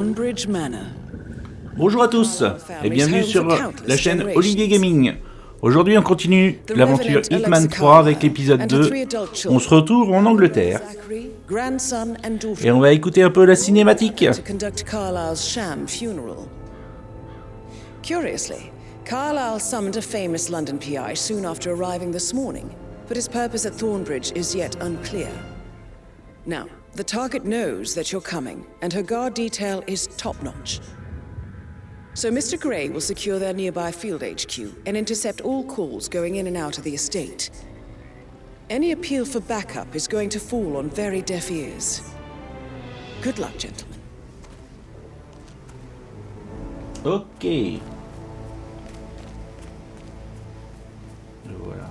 Bridge Manor. Bonjour à tous et bienvenue sur la chaîne Olivier Gaming. Aujourd'hui on continue l'aventure Hitman 3 avec l'épisode 2. On se retrouve en Angleterre et on va écouter un peu la cinématique. Curiously, Carlyle summoned a famous London PI soon after arriving this morning, but his purpose at Thornbridge is yet unclear. Now, the target knows that you're coming, and her guard detail is top-notch. So Mr. Gray will secure their nearby field HQ and intercept all calls going in and out of the estate. Any appeal for backup is going to fall on very deaf ears. Good luck, gentlemen. Ok. Et voilà.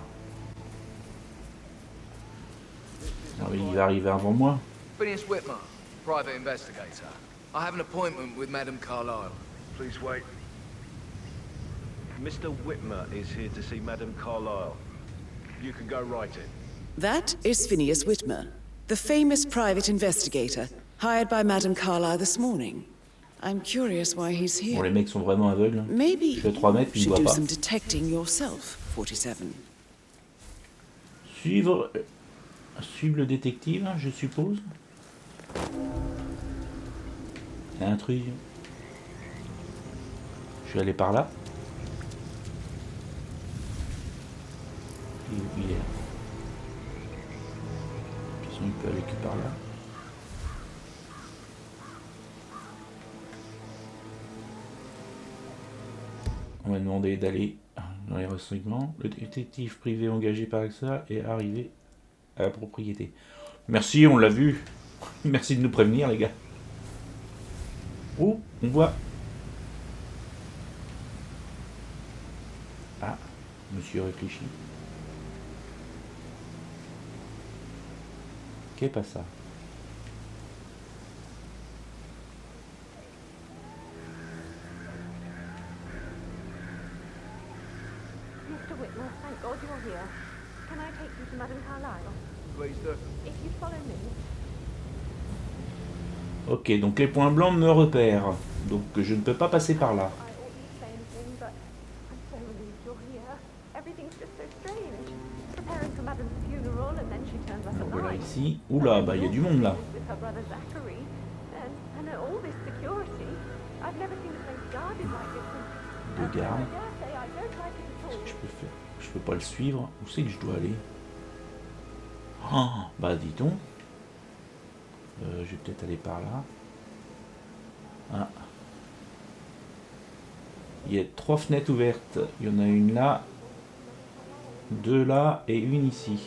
Ah oui, il va arriver avant moi. Phineas Whitmer, private investigator. I have an appointment with Madame Carlyle. Please wait. Mr. Whitmer is here to see Madame Carlyle. You can go right in. That is Phineas Whitmer, the famous private investigator, hired by Madame Carlyle this morning. I'm curious why he's here. Bon, les mecs sont vraiment aveugles. Maybe Je fais 3 mètres puis ils you ne should voient do pas. some detecting yourself, 47. Suivre le détective, je suppose. Intrusion. Je vais aller par là. Il est là. De toute façon, il peut aller que par là. On va demander d'aller dans les renseignements. Le détective privé engagé par AXA est arrivé à la propriété. Merci, on l'a vu. Merci de nous prévenir, les gars. Oh, on voit. Ah, monsieur réfléchit. Qu'est pas ça? Mr. Whitmer, thank God you're here. Can I take you to Madame Carlyle? Please do. If you follow me. Ok, donc les points blancs me repèrent. Donc je ne peux pas passer par là. I oughtn't say anything, but I'm so relieved you're here. Everything's just so strange. Preparing for Madame's funeral, and then she turns up Donc voilà alive. ici. Oula, bah il y a du monde là. With her brother Zachary, and all this security. I've never seen a place guarded like this. Deux gardes. I dare say I don't like it at all. Qu'est-ce que je peux faire? Je peux pas le suivre. Où c'est que je dois aller? Ah, bah dis donc. Je vais peut-être aller par là. Ah. Il y a 3 fenêtres ouvertes. Il y en a une là, 2 là et une ici.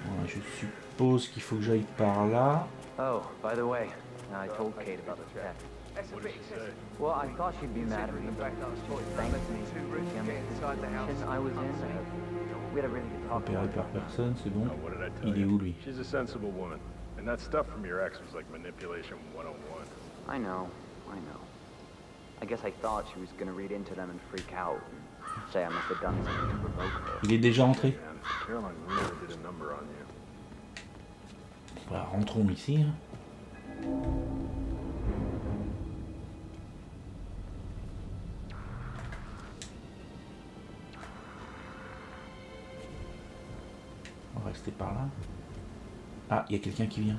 Voilà, je suppose qu'il faut que j'aille par là. Oh, by the way, I told Kate about the check. Well, I thought she'd be mad at me, but she thanked me for the situation I was in. We had a really good talk. Repéré par personne, c'est bon. Oh, what did I tell Il est you? où lui? She's a sensible woman. And that stuff from your ex was like manipulation 101. I know. I guess I thought she was gonna read into them and freak out and say I must have done something to provoke her. Il est déjà entré. Man, Caroline really did a number on you. Voilà, rentrons ici. Hein. On va rester par là. Ah, il y a quelqu'un qui vient.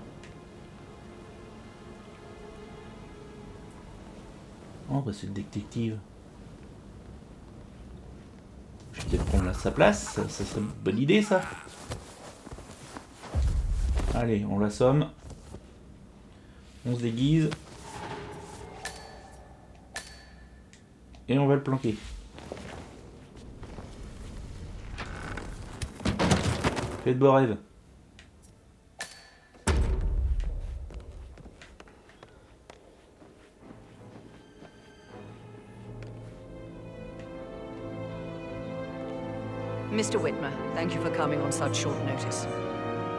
Oh, bah c'est le détective. Je vais peut-être prendre sa place. Ça serait une bonne idée, ça. Allez, on l'assomme. On se déguise. Et on va le planquer. Fais de beaux rêves. Mr. Whitmer, thank you for coming on such short notice.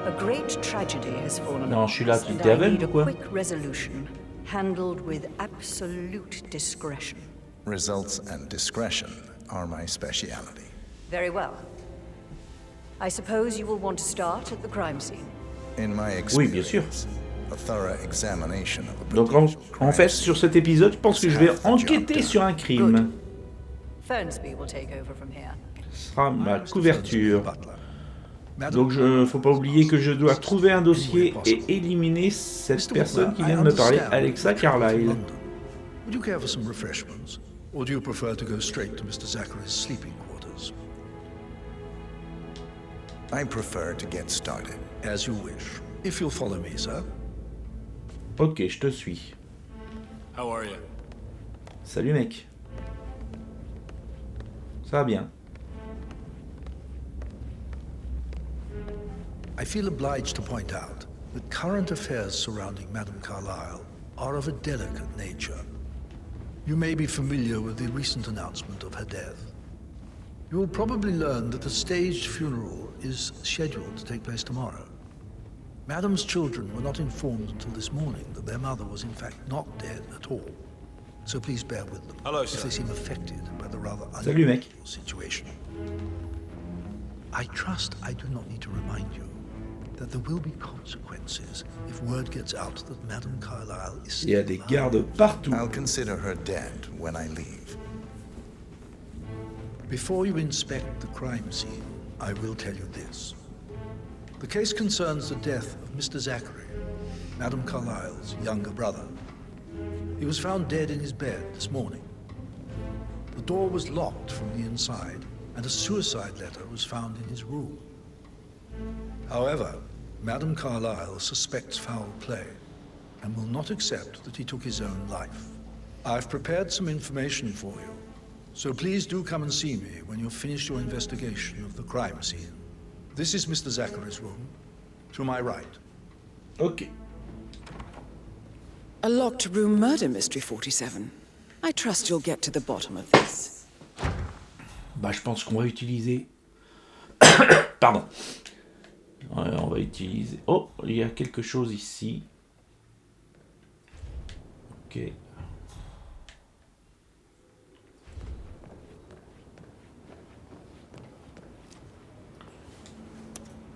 A great tragedy has fallen Non, on je suis là, us, tu and t'es I aveugle need ou a quoi? quick resolution, handled with absolute discretion. Results and discretion are my speciality. Very well. I suppose you will want to start at the crime scene. In my Oui, bien sûr. experience, A thorough examination of a Donc en fait, sur cet épisode, je pense que je vais enquêter sur un crime. Fernsby will take over from here. Ce sera ma couverture. Donc faut pas oublier que je dois trouver un dossier et éliminer cette personne qui vient de me parler, Alexa Carlyle. Would you care for some refreshments? Or do you prefer to go straight to Mr. Zachary's sleeping quarters? I prefer to get started. As you wish. If you'll follow me, sir. Ok, je te suis. How are you? Salut mec. Ça va bien. I feel obliged to point out that current affairs surrounding Madame Carlyle are of a delicate nature. You may be familiar with the recent announcement of her death. You will probably learn that a staged funeral is scheduled to take place tomorrow. Madame's children were not informed until this morning that their mother was in fact not dead at all. So please bear with them. Hello, if sir. they seem affected by the rather Salut, mec. unusual situation. I trust I do not need to remind you that there will be consequences if word gets out that Madame Carlyle is Il y a des gardes partout. I'll consider her dead when I leave. Before you inspect the crime scene, I will tell you this. The case concerns the death of Mr. Zachary, Madame Carlyle's younger brother. He was found dead in his bed this morning. The door was locked from the inside, and a suicide letter was found in his room. However, Madame Carlyle suspects foul play and will not accept that he took his own life. I've prepared some information for you, so please do come and see me when you've finished your investigation of the crime scene. This is Mr. Zachary's room, to my right. Ok. A locked room murder mystery, 47. I trust you'll get to the bottom of this. Bah je pense qu'on va utiliser... Pardon. Ouais, on va utiliser... Oh, il y a quelque chose ici. Ok.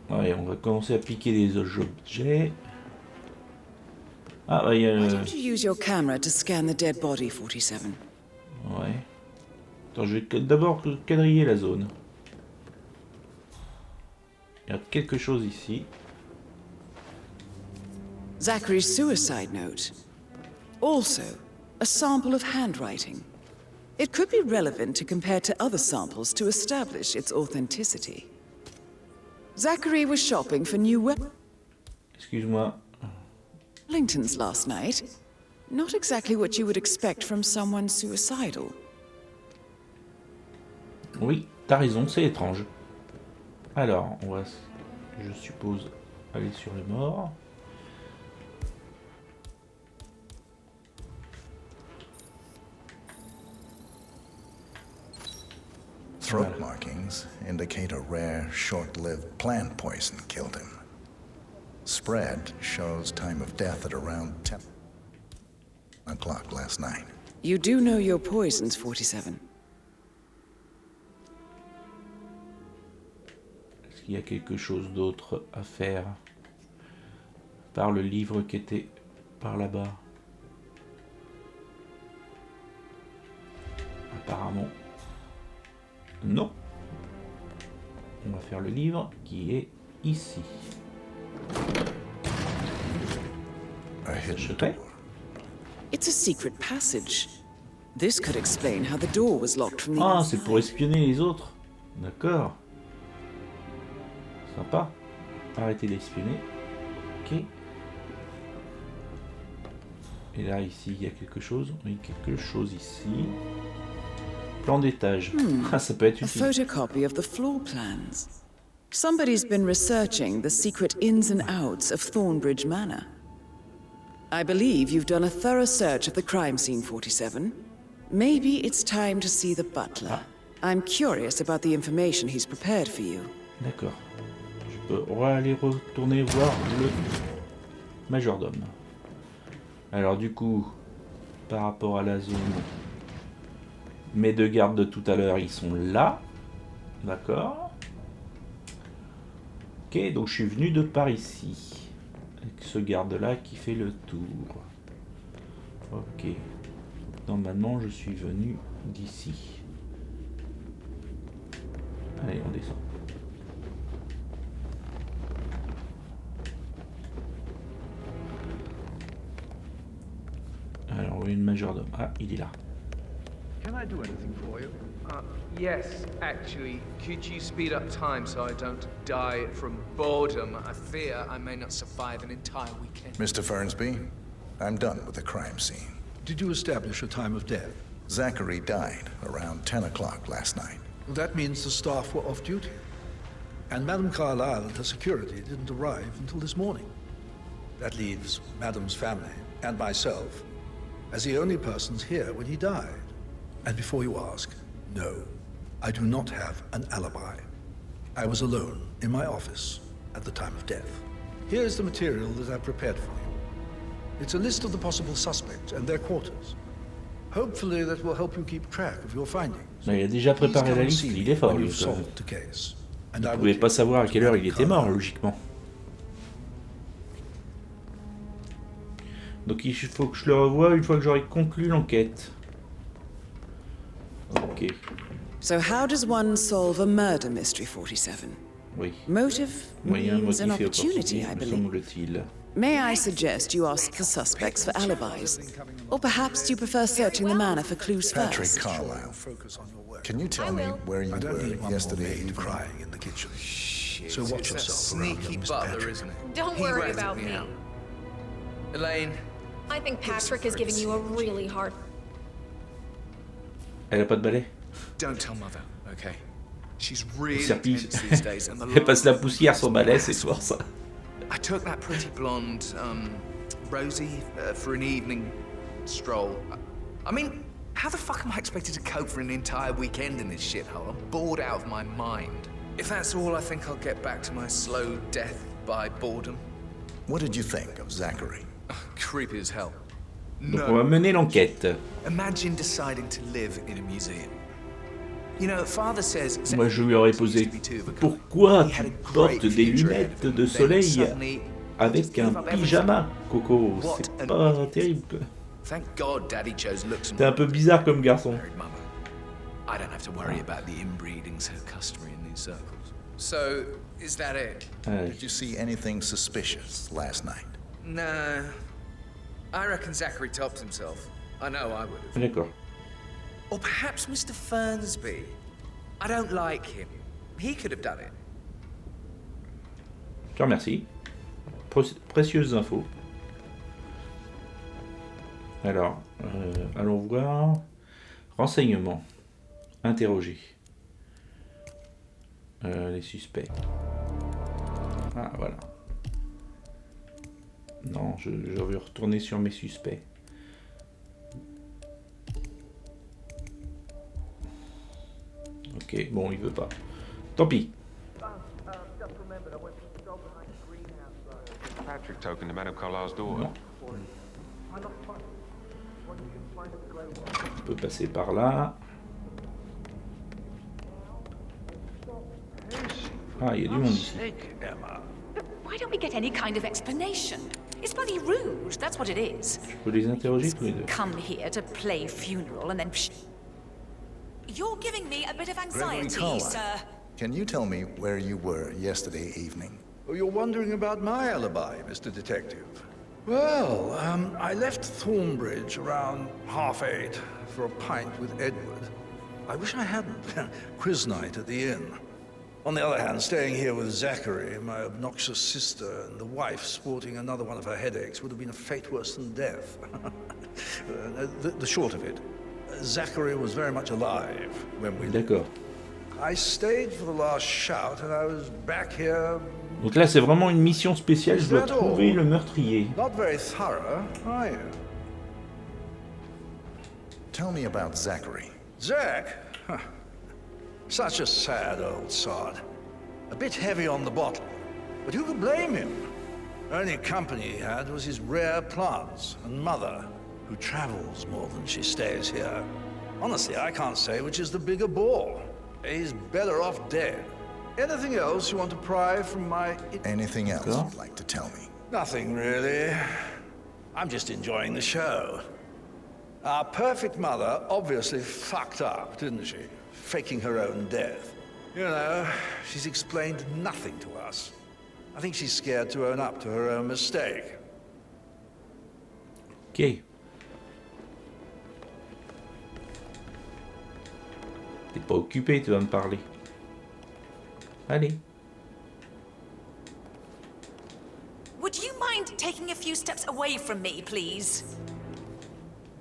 Ouais, on va commencer à piquer des objets. Ah, bah il y a... Why don't you use your camera to scan the dead body, 47? Ouais. Attends, je vais d'abord quadriller la zone. Il y a quelque chose ici. Zachary's suicide note. Also, a sample of handwriting. It could be relevant to compare to other samples to establish its authenticity. Zachary was shopping for new Excuse-moi. Wellingtons last night. Not exactly what you would expect from someone suicidal. Oui, t'as raison, c'est étrange. Alors, on va, je suppose, aller sur les morts. Throat markings indicate a rare, short-lived plant poison killed him. Spread shows time of death at around 10 o'clock last night. You do know your poisons, 47. Est-ce qu'il y a quelque chose d'autre à faire par le livre qui était par là-bas? Apparemment. Non. On va faire le livre qui est ici. Secret? It's a secret passage. This could explain how the door was locked from the Ah, inside. c'est pour espionner les autres. D'accord. Sympa. Arrêtez d'espionner. Ok. Et là, ici, il y a quelque chose. Oui, quelque chose ici. Plan d'étage. Ah, ça peut être A utile. photocopy of the floor plans. Somebody's been researching the secret ins and outs of Thornbridge Manor. I believe you've done a thorough search of the crime scene, 47. Maybe it's time to see the butler. I'm curious about the information he's prepared for you. D'accord. Je peux aller retourner voir le majordome. Alors du coup, par rapport à la zone, mes deux gardes de tout à l'heure, ils sont là. D'accord. Ok, donc je suis venu de par ici. avec ce garde-là qui fait le tour. Ok. Normalement, je suis venu d'ici. Allez, on descend. Alors, une majordome. Ah, il est là. Can I do anything for you? Yes, actually. Could you speed up time so I don't die from boredom? I fear I may not survive an entire weekend. Mr. Fernsby, I'm done with the crime scene. Did you establish a time of death? Zachary died around 10 o'clock last night. Well, that means the staff were off duty. And Madame Carlyle and her security didn't arrive until this morning. That leaves Madame's family and myself as the only persons here when he died. And before you ask, no, I do not have an alibi. I was alone in my office at the time of death. Here's the material that I prepared for you. It's a list of the possible suspects and their quarters. Hopefully that will help you keep track of your findings. Il a déjà préparé la liste, il est fort, lui. Il ne pouvait pas savoir à quelle heure il était mort, logiquement. Donc il faut que je le revoie une fois que j'aurai conclu l'enquête. Ok. So how does one solve a murder mystery, 47? Oui. Motive means an opportunity, I me believe. semble-t-il. May I suggest you ask the suspects for alibis? Or perhaps you prefer searching the manor for clues Patrick first? Carlyle, can you tell me where you were yesterday evening? Crying in the kitchen. Shit, So watch it's that yourself around sneaky Mr. butler, Patrick. isn't it? Don't He worry ratted about me me. out. Elaine. I think Patrick is giving you a really hard... Elle a pas de balai? Don't tell mother, okay? She's really Serpille. tense these days, and the Elle passe la last poussière sur balai, c'est soir ça. I took that pretty blonde, Rosie, for an evening stroll. I mean, how the fuck am I expected to cope for an entire weekend in this shithole? I'm bored out of my mind. If that's all, I think I'll get back to my slow death by boredom. What did you think of Zachary? Creepy as hell. Donc on va mener l'enquête. Imagine deciding to live in a museum. You know, father says... Moi je lui aurais posé pourquoi tu portes des lunettes de soleil avec un pyjama, Coco? C'est pas terrible. Thank God Daddy chose looks and... T'es un peu bizarre comme garçon. I don't have to worry about the inbreeding so customary in these circles. So, is that it? Did you see anything suspicious last night? Nah. I reckon Zachary topped himself. I know I would have. D'accord. Or perhaps Mr. Fernsby. I don't like him. He could have done it. Je te remercie. Précieuses infos. Alors, allons voir. Renseignements. Interroger. Les suspects. Ah, voilà. Non, je vais retourner sur mes suspects. Ok, bon, il veut pas. Tant pis. Patrick token to Madame Carlyle's daughter. Non. On peut passer par là. Ah, il y a du monde ici. Why don't we get any kind of explanation? It's bloody rude, that's what it is. Je peux les interroger tous les deux. Come here to play funeral and then... You're giving me a bit of anxiety, sir. Can you tell me where you were yesterday evening? Oh, you're wondering about my alibi, Mr. Detective. Well, I left Thornbridge around 8:30 for a pint with Edward. I wish I hadn't. Quiz night at the inn. On the other hand, staying here with Zachary, my obnoxious sister, and the wife sporting another one of her headaches would have been a fate worse than death. The short of it, Zachary was very much alive when we... D'accord. I stayed for the last shout and I was back here... Donc là, c'est vraiment une mission spéciale. Je dois trouver le meurtrier. Not very thorough, are you? Tell me about Zachary. Zach? Huh. Such a sad old sod. A bit heavy on the bottle, but who could blame him? Only company he had was his rare plants and mother, who travels more than she stays here. Honestly, I can't say which is the bigger bore. He's better off dead. Anything else you want to pry from my... Anything else you'd like to tell me? Nothing really. I'm just enjoying the show. Our perfect mother obviously fucked up, didn't she? Faking her own death. You know, she's explained nothing to us. I think she's scared to own up to her own mistake. Ok. T'es pas occupé, tu vas me parler. Allez. Would you mind taking a few steps away from me, please?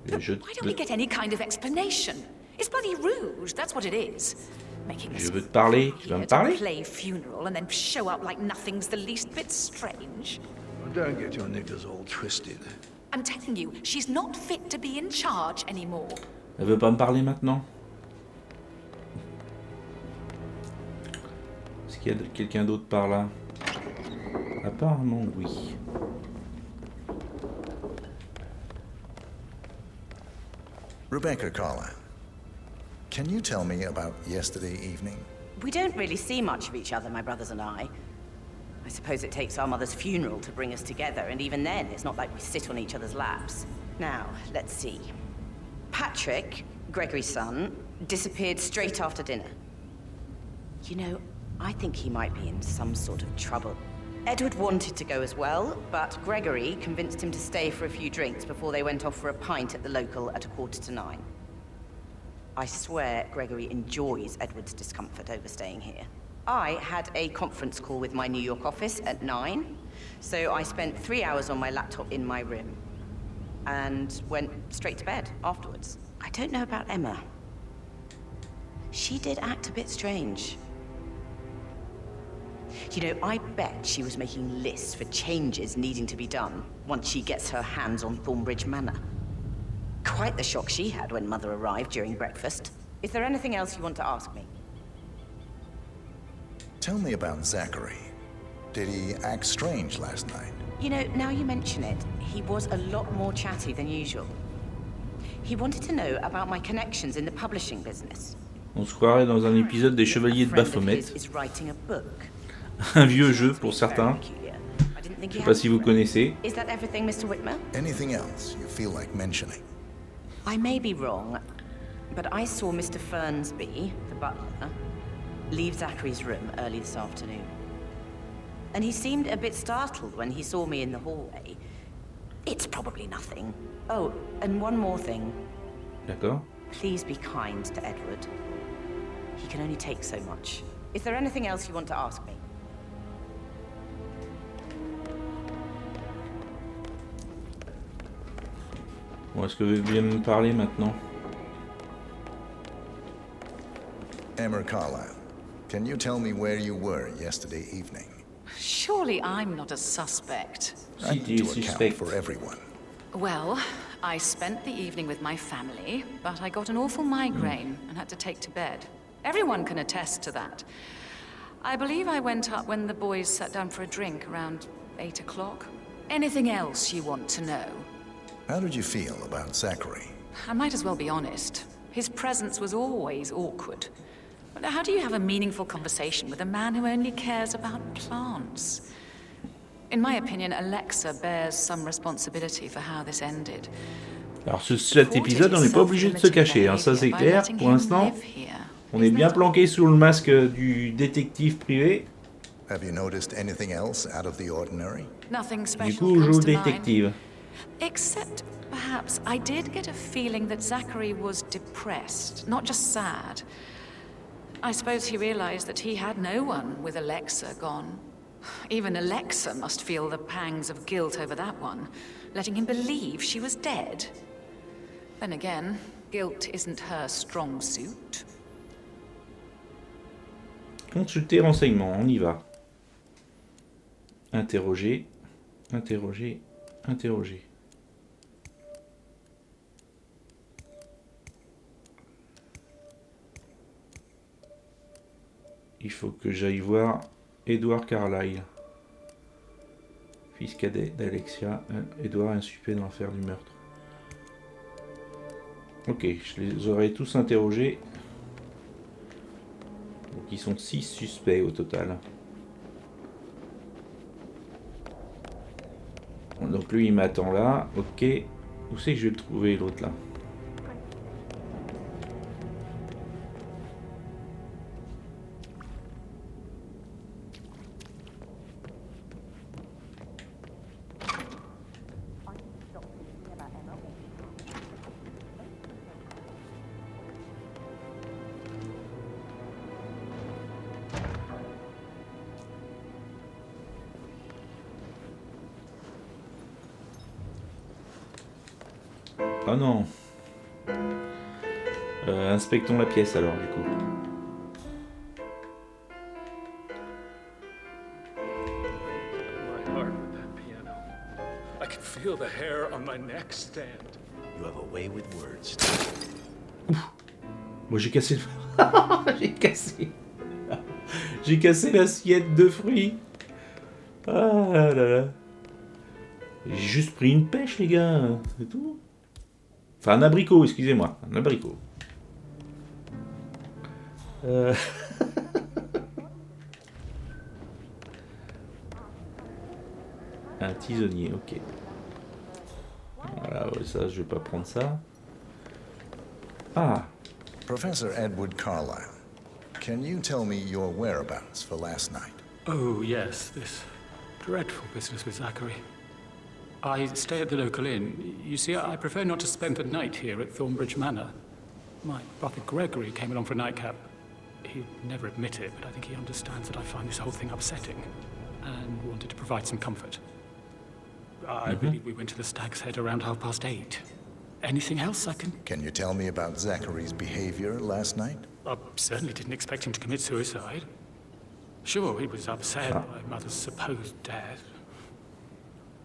Why don't we get any kind of explanation? It's bloody rude, that's what it is. Making us Je veux te parler, tu vas me parler? play funeral and then show up like nothing's the least bit strange. Don't get your knickers all twisted. I'm telling you, she's not fit to be in charge anymore. Elle veut pas me parler maintenant? Est-ce qu'il y a quelqu'un d'autre par là? Apparemment oui. Rebecca Carlyle, can you tell me about yesterday evening? We don't really see much of each other, my brothers and I. I suppose it takes our mother's funeral to bring us together, and even then, it's not like we sit on each other's laps. Now, let's see. Patrick, Gregory's son, disappeared straight after dinner. You know, I think he might be in some sort of trouble. Edward wanted to go as well, but Gregory convinced him to stay for a few drinks before they went off for a pint at the local at 8:45. I swear Gregory enjoys Edward's discomfort over staying here. I had a conference call with my New York office at 9, so I spent 3 hours on my laptop in my room and went straight to bed afterwards. I don't know about Emma. She did act a bit strange. You know, I bet she was making lists for changes needing to be done once she gets her hands on Thornbridge Manor. Quite the shock she had when Mother arrived during breakfast. Is there anything else you want to ask me? Tell me about Zachary. Did he act strange last night? You know, now you mention it, he was a lot more chatty than usual. He wanted to know about my connections in the publishing business. On se croirait dans un épisode des Chevaliers de Baphomet. Un vieux jeu pour certains. Je sais pas si vous connaissez. Is that everything, Mr. Whitmer? Anything else you feel like mentioning? I may be wrong, but I saw Mr. Fernsby, the butler, leave Zachary's room early this afternoon. And he seemed a bit startled when he saw me in the hallway. It's probably nothing. Oh, and one more thing. D'accord. Please be kind to Edward. He can only take so much. Is there anything else you want to ask me? Bon, est-ce que vous voulez me parler maintenant? Emma Carlyle, can you tell me where you were yesterday evening? Surely I'm not a suspect. I need to account for everyone. Well, I spent the evening with my family, but I got an awful migraine and had to take to bed. Everyone can attest to that. I believe I went up when the boys sat down for a drink around 8 o'clock. Anything else you want to know? How did you feel about Zachary? I might as well be honest. His presence was always awkward. But how do you have a meaningful conversation with a man who only cares about plants? In my opinion, Alexa bears some responsibility for how this ended. Alors cet épisode, on n'est pas obligé de se cacher, hein, ça c'est clair. Pour l'instant, on est bien planqué sous le masque du détective privé. Have you noticed anything else out of the ordinary? Nothing special. Du coup, on joue le détective. Except, perhaps, I did get a feeling that Zachary was depressed, not just sad. I suppose he realized that he had no one with Alexa gone. Even Alexa must feel the pangs of guilt over that one, letting him believe she was dead. Then again, guilt isn't her strong suit. Consulter renseignements, on y va. Interroger, interroger, interroger. Il faut que j'aille voir Edward Carlyle, fils cadet d'Alexia. Edward est insuspect dans l'affaire du meurtre. Ok, je les aurai tous interrogés. Donc ils sont 6 suspects au total. Donc lui il m'attend là, ok. Où c'est que je vais le trouver l'autre là? Ah non. Inspectons la pièce alors du coup. My heart with that piano. I can feel the hair on my neck stand. You have a way with words. Moi j'ai cassé j'ai cassé. J'ai cassé l'assiette de fruits. Ah là là. J'ai juste pris une pêche les gars, c'est tout. Enfin un abricot, excusez-moi, un abricot. Un tisonnier, ok. Voilà, ouais, ça je vais pas prendre ça. Ah. Professor Edward Carlyle, can you tell me your whereabouts for last night? Oh, yes, this dreadful business with Zachary. I stay at the local inn. You see, I prefer not to spend the night here at Thornbridge Manor. My brother Gregory came along for a nightcap. He'd never admit it, but I think he understands that I find this whole thing upsetting and wanted to provide some comfort. I believe we went to the Stag's Head around 8:30. Anything else I can... Can you tell me about Zachary's behavior last night? I certainly didn't expect him to commit suicide. Sure, he was upset by Mother's supposed death.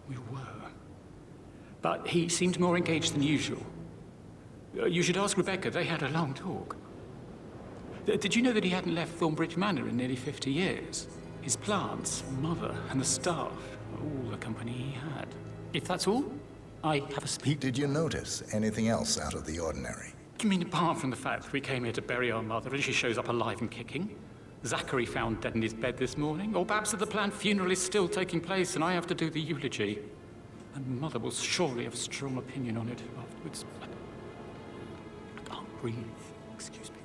We were. But he seemed more engaged than usual. You should ask Rebecca. They had a long talk. Did you know that he hadn't left Thornbridge Manor in nearly 50 years? His plants, Mother, and the staff, all the company he had. If that's all, I have a speak. Did you notice anything else out of the ordinary? You mean apart from the fact that we came here to bury our mother and she shows up alive and kicking? Zachary found dead in his bed this morning? Or perhaps that the planned funeral is still taking place and I have to do the eulogy? And Mother will surely have a strong opinion on it afterwards. I can't breathe. Excuse me.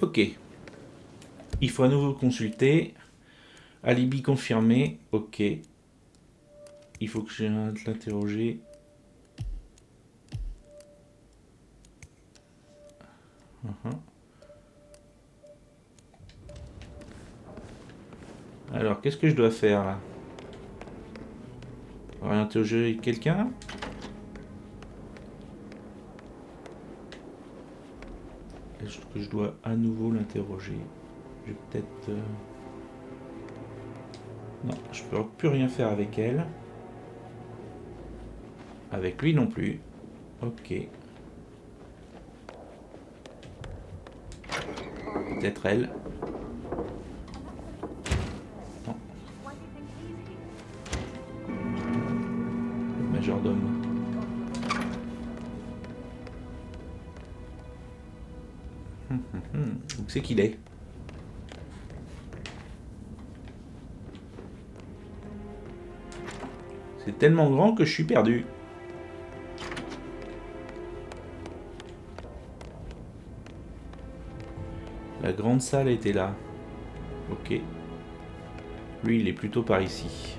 Ok. Il faut à nouveau consulter. Alibi confirmé. Ok. Il faut que j'arrête de l'interroger. Alors, qu'est-ce que je dois faire là? Interroger quelqu'un? Est-ce que je dois à nouveau l'interroger? Je vais peut-être... Non, je peux plus rien faire avec elle. Avec lui non plus. Ok. Peut-être elle. Non. Le majordome. Où c'est qu'il est? C'est tellement grand que je suis perdu. La grande salle était là. Ok. Lui, il est plutôt par ici.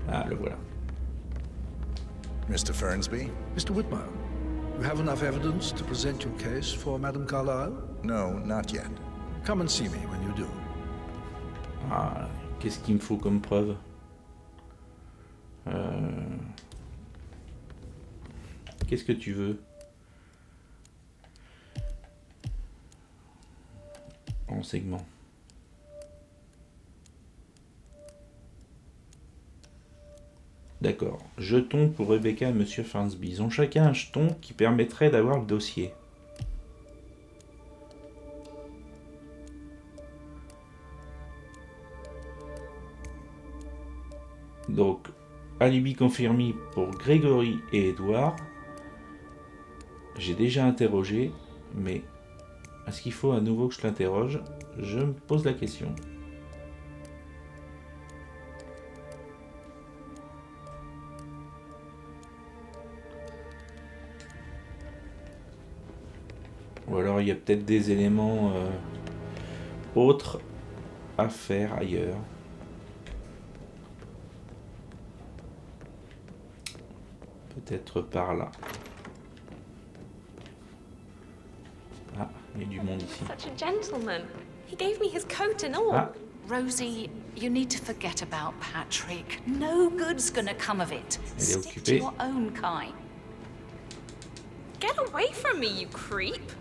Ah, le voilà. Mr. Fernsby? Mr. Whitmire, you have enough evidence to present your case for Madame Carlyle? No, not yet. Come and see me when you do. Ah, qu'est-ce qu'il me faut comme preuve? Qu'est-ce que tu veux? Renseignement. D'accord. Jetons pour Rebecca et Monsieur Fernsby. Ils ont chacun un jeton qui permettrait d'avoir le dossier. Donc, alibi confirmé pour Grégory et Edward. J'ai déjà interrogé, mais est-ce qu'il faut à nouveau que je l'interroge? Je me pose la question. Ou alors il y a peut-être des éléments autres à faire ailleurs. Peut-être par là. Ah, il y a du monde ici. Such a gentleman. He gave me his coat and all. Ah. Rosie, you need to forget about Patrick. No good's gonna come of it. Elle est Stick to occupée. your own kind. Get away from me, you creep.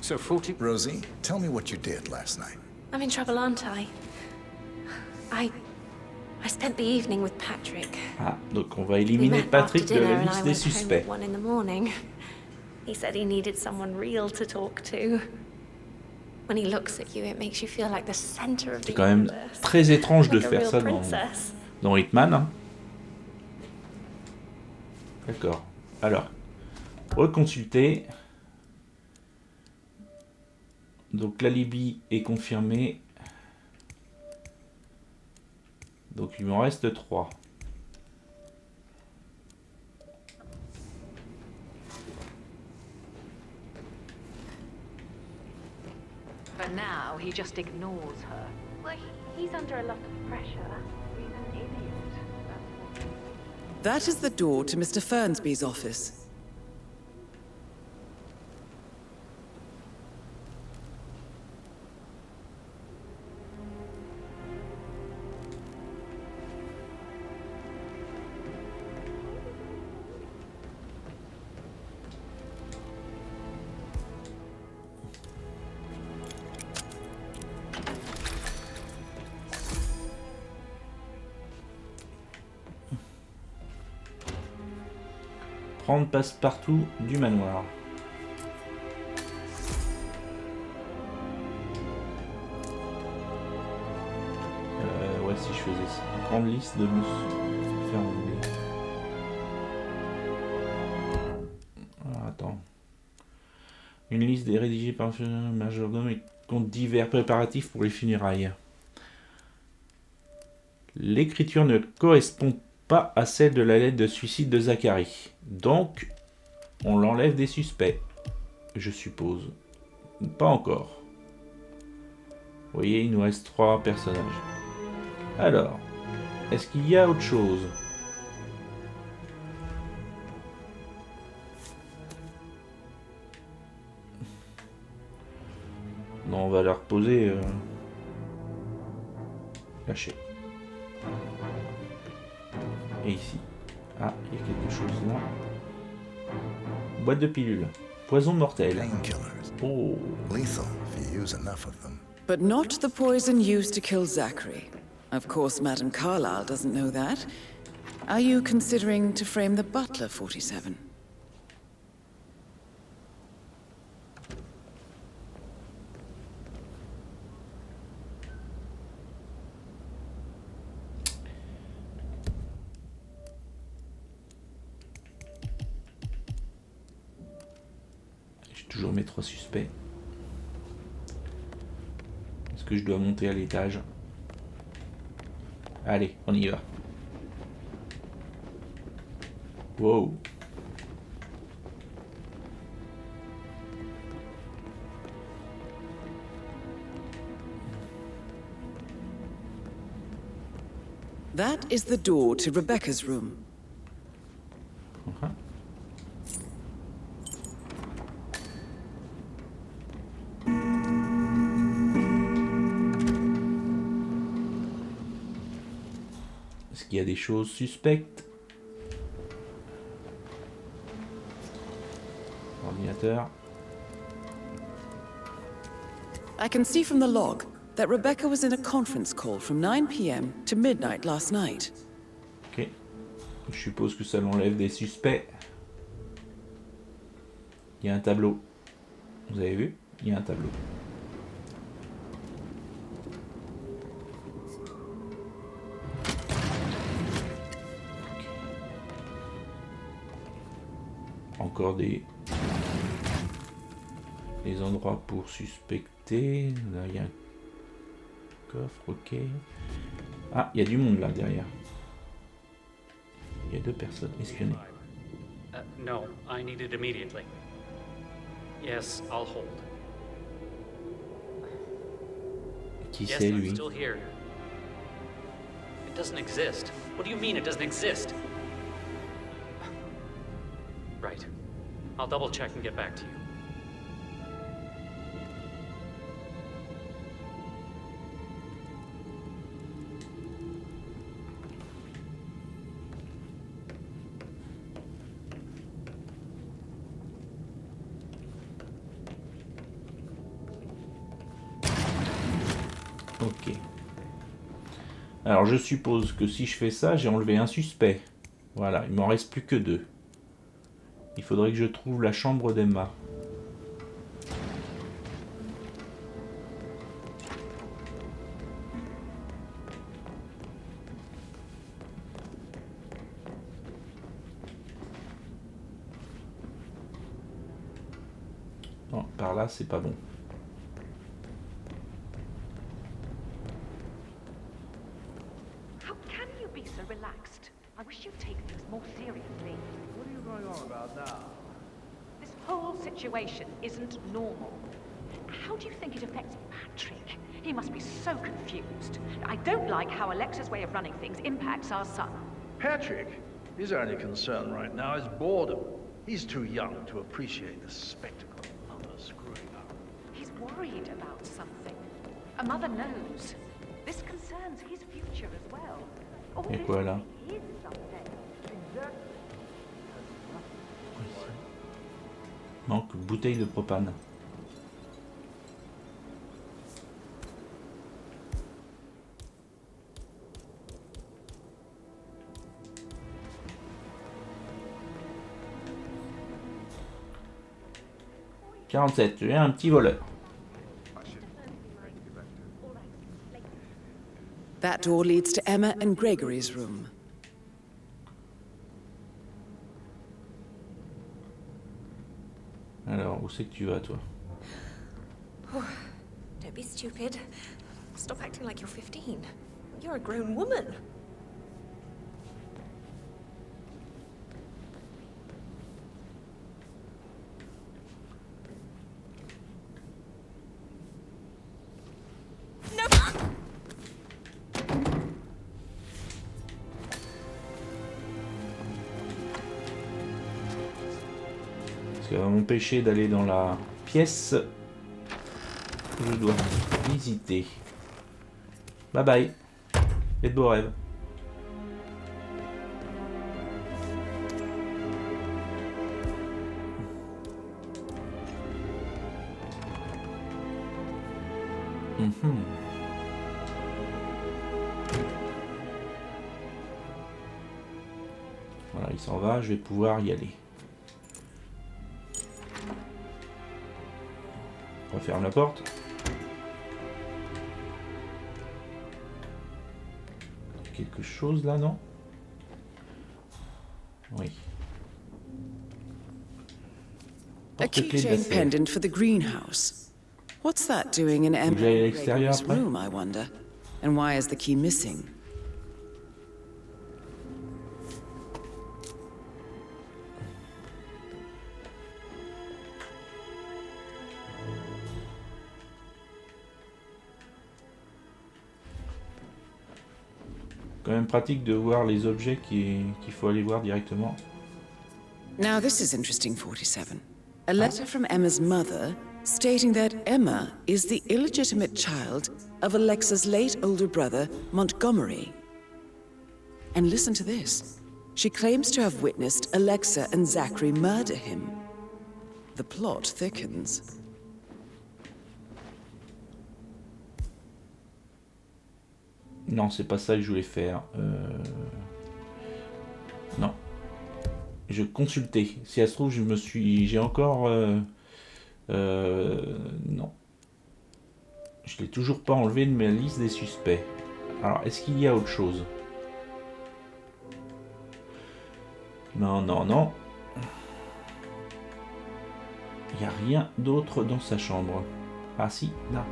So 40... Rosie, tell me what you did last night. I'm in trouble, aren't I? I spent the evening with Patrick. Ah, donc on va We éliminer met Patrick after de dinner la and I liste des went home suspects. at 1 in the morning. He said he needed someone real to talk to. When he looks at you, it makes you feel like the center of the C'est quand même universe. très étrange de Like a faire real ça princess. dans Hitman. Hein. D'accord. Alors, reconsulter. Donc l'alibi est confirmé. Donc il m'en reste 3. For now, he just ignores her. Well, he's under a lot of pressure. He's an idiot. That is the door to Mr. Fernsby's office. Prendre passe-partout du manoir. Ouais, si je faisais ça. Grande liste de monsieur Fernsby. Alors, attends. Une liste est rédigée par le majordome et compte divers préparatifs pour les funérailles. L'écriture ne correspond pas à celle de la lettre de suicide de Zachary. Donc, on l'enlève des suspects. Je suppose. Pas encore. Vous voyez, il nous reste 3 personnages. Alors, est-ce qu'il y a autre chose? Non, on va la reposer. Lâcher. Et ici. Ah, il y a quelque chose là. Boîte de pilules. Poison mortel. Oh. Lethal if you use enough of them. But not the poison used to kill Zachary. Of course, Madame Carlyle doesn't know that. Are you considering to frame the butler, 47? J'ai toujours mes 3 suspects. Est-ce que je dois monter à l'étage? Allez, on y va. Wow. That is the door to Rebecca's room. Est-ce qu'il y a des choses suspectes? Ordinateur. I can see from the log that Rebecca was in a conference call from 9 p.m. to midnight last night. Ok. Je suppose que ça l'enlève des suspects. Il y a un tableau. Vous avez vu? Il y a un tableau. encore des endroits pour suspecter. Là, il y a un coffre, ok. Ah, il y a du monde là derrière. Il y a 2 personnes espionnées. No, I need it immediately. Yes, I'll hold. Qui Yes, c'est I'm lui? still here. It doesn't exist. What do you mean it doesn't exist? Right. I'll double check and get back to you. Ok. Alors je suppose que si je fais ça, j'ai enlevé un suspect. Voilà, il m'en reste plus que 2. Il faudrait que je trouve la chambre d'Emma. Non, par là, c'est pas bon. How can you be so relaxed? I wish you'd take things more seriously. What are you going on about now? This whole situation isn't normal. How do you think it affects Patrick? He must be so confused. I don't like how Alexa's way of running things impacts our son. Patrick, his only concern right now is boredom. He's too young to appreciate the spectacle of mother screwing up. He's worried about something. A mother knows. This concerns his future as well. All Et this quoi là? is someday. Manque bouteille de propane. « 47, j'ai un petit voleur. » That door leads to Emma and Gregory's room. Alors, où c'est que tu vas, toi? Oh, don't be stupid. Stop acting like you're 15. You're a grown woman. Ça va m'empêcher d'aller dans la pièce que je dois visiter. Bye bye. Et de beaux rêves. Voilà, il s'en va, je vais pouvoir y aller. On referme la porte. Quelque chose là, non? Oui. A keychain pendant for the greenhouse. What's that doing in Emma and Gregory's room, I wonder? And why is the key missing? Quand même pratique de voir les objets qu'il faut aller voir directement. Now this is interesting, 47. A letter from Emma's mother stating that Emma is the illegitimate child of Alexa's late older brother, Montgomery. And listen to this. She claims to have witnessed Alexa and Zachary murder him. The plot thickens. Non, c'est pas ça que je voulais faire. Non. Je consultais. Si ça se trouve, j'ai encore... non. Je l'ai toujours pas enlevé de ma liste des suspects. Alors, est-ce qu'il y a autre chose? Non, non, non. Il n'y a rien d'autre dans sa chambre. Ah si, là.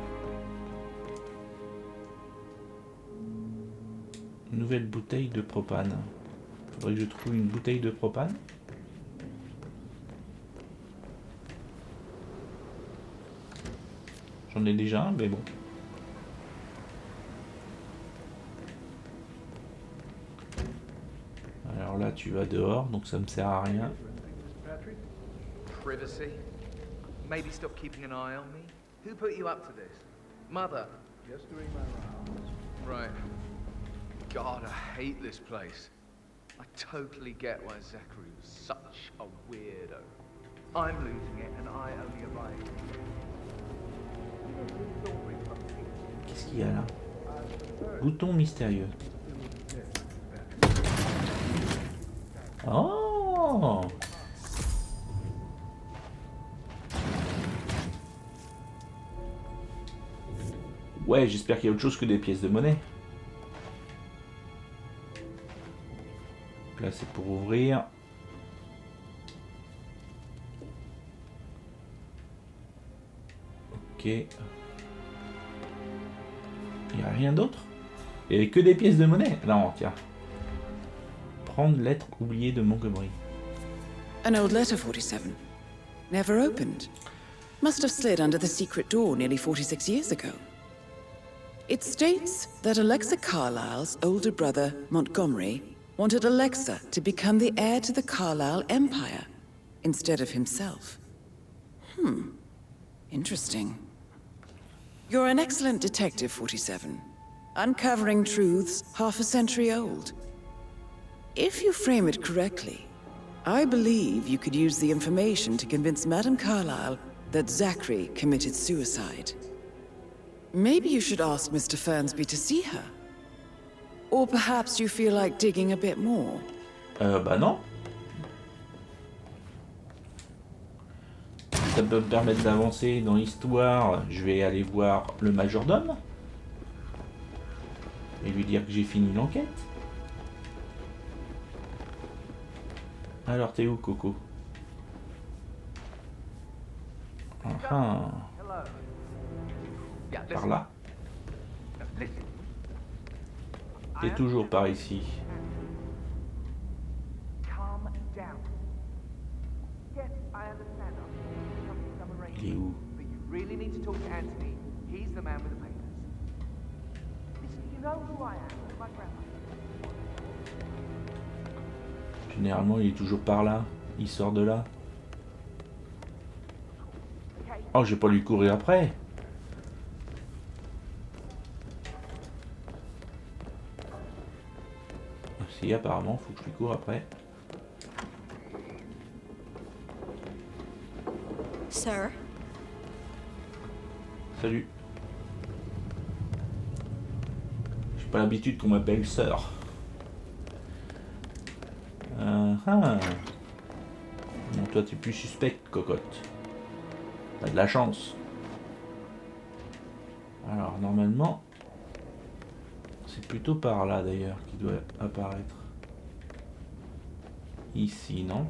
Nouvelle bouteille de propane. Faudrait que je trouve une bouteille de propane. J'en ai déjà un, mais bon. Alors là, tu vas dehors, donc ça me sert à rien. Privacy. Maybe stop keeping an eye on me. Who put you up to this? Mother? Just doing my rounds. Right. God, I hate this place. I totally get why Zachary was such a weirdo. I'm losing it, and I only arrived. Qu'est-ce qu'il y a là? Bouton mystérieux. Oh! Ouais, j'espère qu'il y a autre chose que des pièces de monnaie. Là, c'est pour ouvrir. Ok. Il n'y a rien d'autre? Il n'y avait que des pièces de monnaie? Non, tiens. Prendre lettre oubliée de Montgomery. An old letter, 47. Never opened. Must have slid under the secret door nearly 46 years ago. It states that Alexa Carlyle's older brother, Montgomery, wanted Alexa to become the heir to the Carlyle Empire instead of himself. Interesting. You're an excellent detective, 47. Uncovering truths half a century old. If you frame it correctly, I believe you could use the information to convince Madame Carlyle that Zachary committed suicide. Maybe you should ask Mr. Fernsby to see her. Or perhaps you feel like digging a bit more. Bah non. Ça peut me permettre d'avancer dans l'histoire. Je vais aller voir le majordome. Et lui dire que j'ai fini l'enquête. Alors t'es où, Coco? Par là. T'es toujours par ici. Il est où? Généralement, il est toujours par là. Il sort de là. Oh, je vais pas lui courir après. Si, apparemment, faut que je lui cours après. Sir? Salut. J'ai pas l'habitude qu'on m'appelle sœur. Non, toi, t'es plus suspecte, cocotte. T'as de la chance. Alors, normalement... C'est plutôt par là, d'ailleurs, qu'il doit apparaître. Ici, non?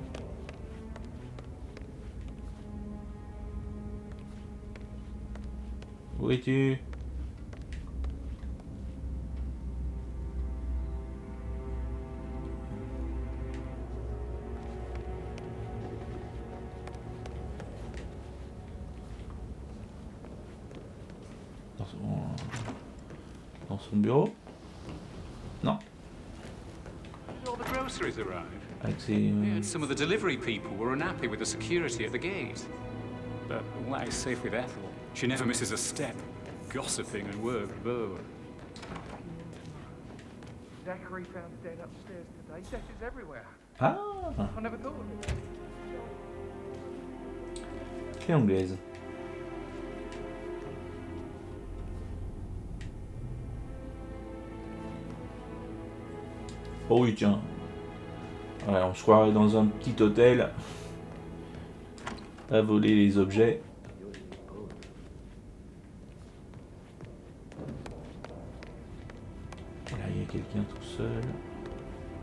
Où es-tu? Dans son bureau? Non. All the groceries arrived. Avec ses... Yeah, and some of the delivery people were unhappy with the security at the gate. But why is safe with Ethel? She never misses a step. Gossiping and work both. Zachary found dead upstairs today. Death is everywhere. Ah! I never thought of it. Clé anglaise. Oh oui, tiens. Ouais, on se croirait dans un petit hôtel à voler les objets. Là, il y a quelqu'un tout seul.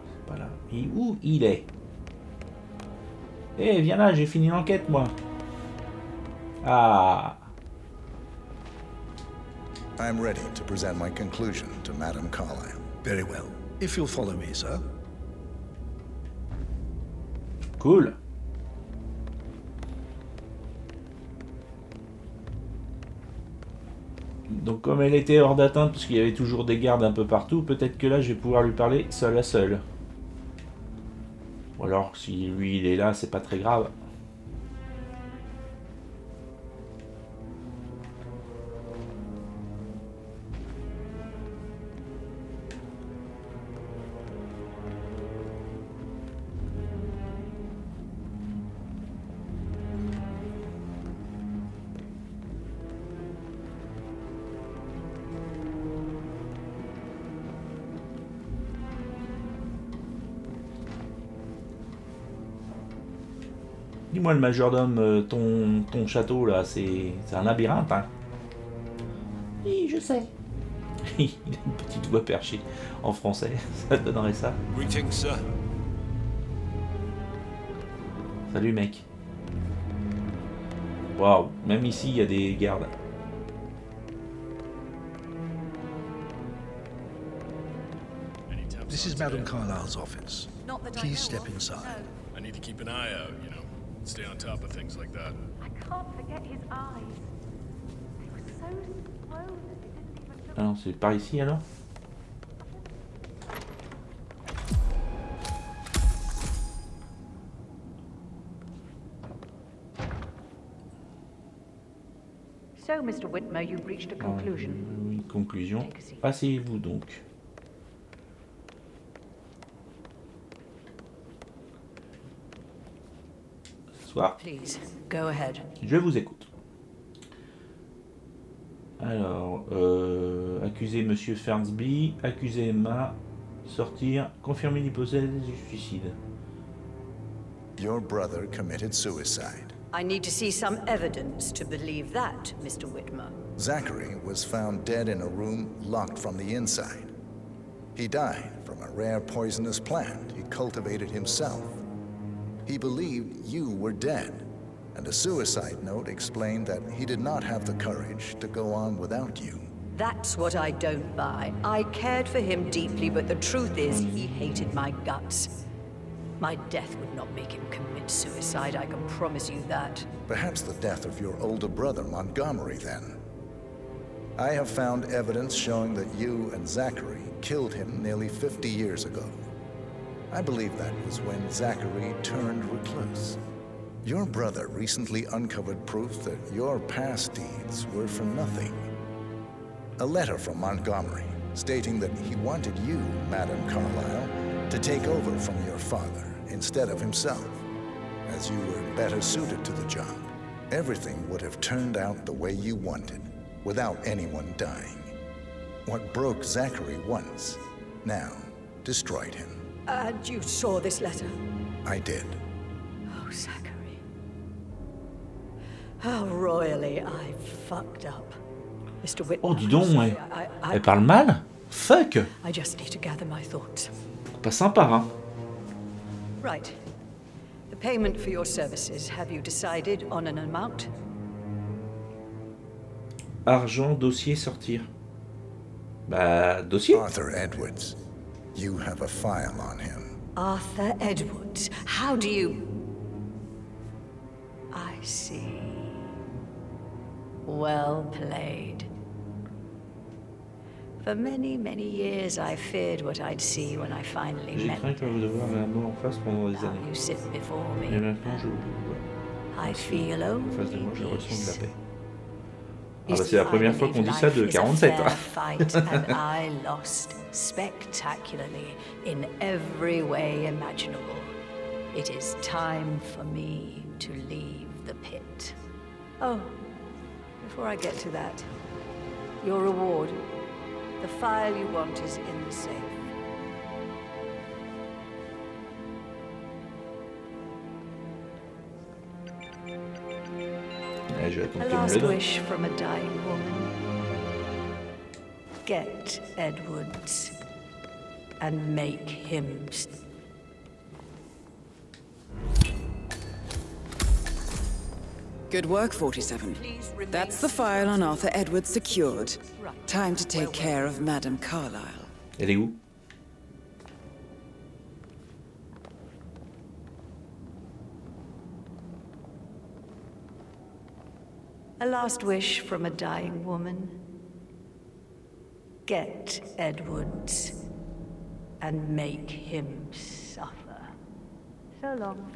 C'est pas là. Et où il est? Eh, viens là, j'ai fini l'enquête, moi. Ah. I'm ready to present my conclusion to Madame Carlyle. Very well. If you'll follow me, sir. Cool. Donc comme elle était hors d'atteinte, parce qu'il y avait toujours des gardes un peu partout, peut-être que là je vais pouvoir lui parler seul à seul. Ou alors si lui il est là, c'est pas très grave. Dis-moi le majordome, ton château là, c'est un labyrinthe, hein? Oui, je sais. Il a une petite voix perchée en français, ça donnerait ça. Greetings, sir. Salut mec. Waouh, même ici il y a des gardes. This is Madame Carlyle's office. Please step inside. I need to keep an eye out, you know. Stay on top of things like that. I can't forget his eyes. They were so swollen that it didn't even look... Ah non, c'est par ici alors? So, Mr. Whitmer, you've reached a conclusion. Une conclusion. Asseyez-vous donc. Please, go ahead. Je vous écoute. Alors, accuser Monsieur Fernsby, accuser Emma, sortir, confirmer l'hypothèse du suicide. Your brother committed suicide. I need to see some evidence to believe that, Mr. Whitmer. Zachary was found dead in a room locked from the inside. He died from a rare poisonous plant he cultivated himself. He believed you were dead, and a suicide note explained that he did not have the courage to go on without you. That's what I don't buy. I cared for him deeply, but the truth is, he hated my guts. My death would not make him commit suicide, I can promise you that. Perhaps the death of your older brother, Montgomery, then. I have found evidence showing that you and Zachary killed him nearly 50 years ago. I believe that was when Zachary turned recluse. Your brother recently uncovered proof that your past deeds were for nothing. A letter from Montgomery stating that he wanted you, Madame Carlyle, to take over from your father instead of himself, as you were better suited to the job. Everything would have turned out the way you wanted, without anyone dying. What broke Zachary once, now destroyed him. And you saw this letter? I did. Oh, Zachary. How royally I fucked up. Mr. Whitman. Oh, dis donc, ouais. Elle parle mal? Fuck! I just need to gather my thoughts. Pas sympa, hein? Right. The payment for your services, have you decided on an amount? Argent, dossier, sortir. Bah, dossier. Arthur Edwards. You have a file on him. Arthur Edwards. How do you... I see. Well played. For many, many years, I feared what I'd see when I finally J'ai met craint de voir la mort en face pendant des Now années. you sit before me. Et maintenant, je vois. I feel En face de only moi, je ressens de la peace. paix. Ah bah, c'est la première fois qu'on dit ça de 47. Life is a fair fight, and I lost spectacularly in every way imaginable. It is time for me to leave the pit. Oh, before I get to that, your reward. The file you want is in the safe. Je vais A attendre last qu'elle me le donne. wish from a dying woman. Get Edwards and make him. Good work, 47. That's the file on Arthur Edwards secured. Time to take care of Madame Carlyle. Elle est où? A last wish from a dying woman. Get Edwards and make him suffer. So long.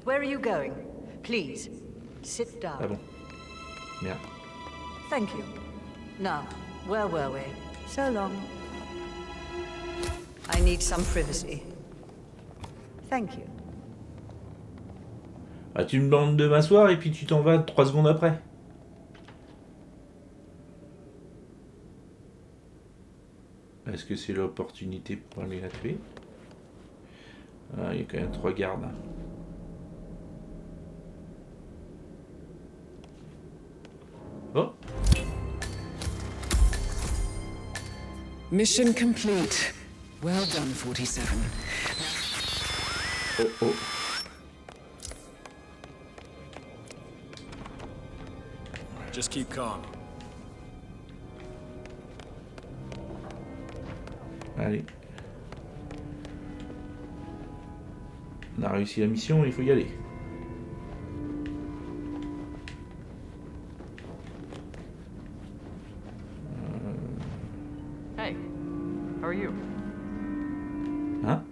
Where are you going? Please, sit down. Ah bon. Merde. Thank you. Now, where were we? So long. I need some privacy. Thank you. Ah, tu me demandes de m'asseoir et puis tu t'en vas 3 secondes après. Est-ce que c'est l'opportunité pour aller la tuer? Ah, il y a quand même 3 gardes. Oh. Mission complete. Well done, 47. Oh oh. Just keep calm. Allez. On a réussi la mission, il faut y aller. Hey, how are you? Hein?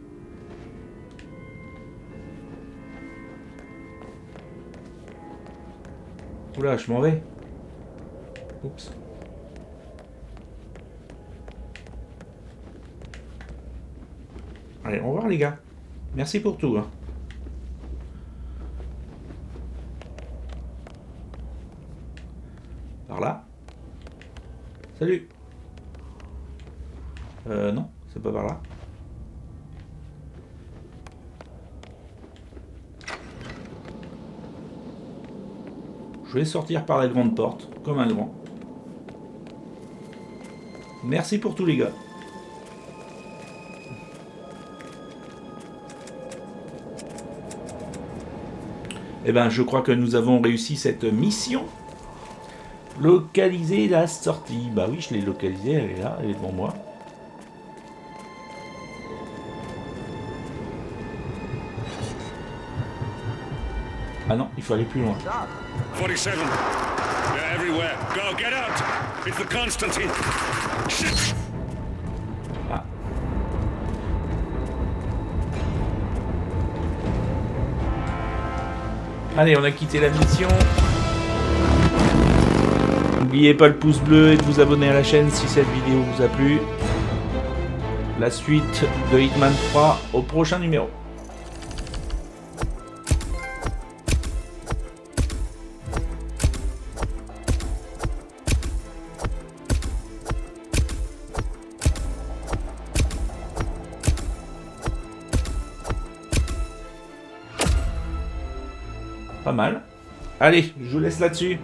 Oula, je m'en vais. Oups. Allez, au revoir les gars. Merci pour tout. Hein. Par là. Salut. Non, c'est pas par là. Je vais sortir par la grande porte, comme un grand. Merci pour tout les gars. Eh ben, je crois que nous avons réussi cette mission. Localiser la sortie. Bah oui, je l'ai localisée, elle est là, elle est devant moi. Ah non, il faut aller plus loin. 47. They're everywhere. Go, get out. It's the Constantine. Shit. Ah. Allez, on a quitté la mission. N'oubliez pas le pouce bleu et de vous abonner à la chaîne si cette vidéo vous a plu. La suite de Hitman 3 au prochain numéro. Pas mal. Allez, je vous laisse là-dessus.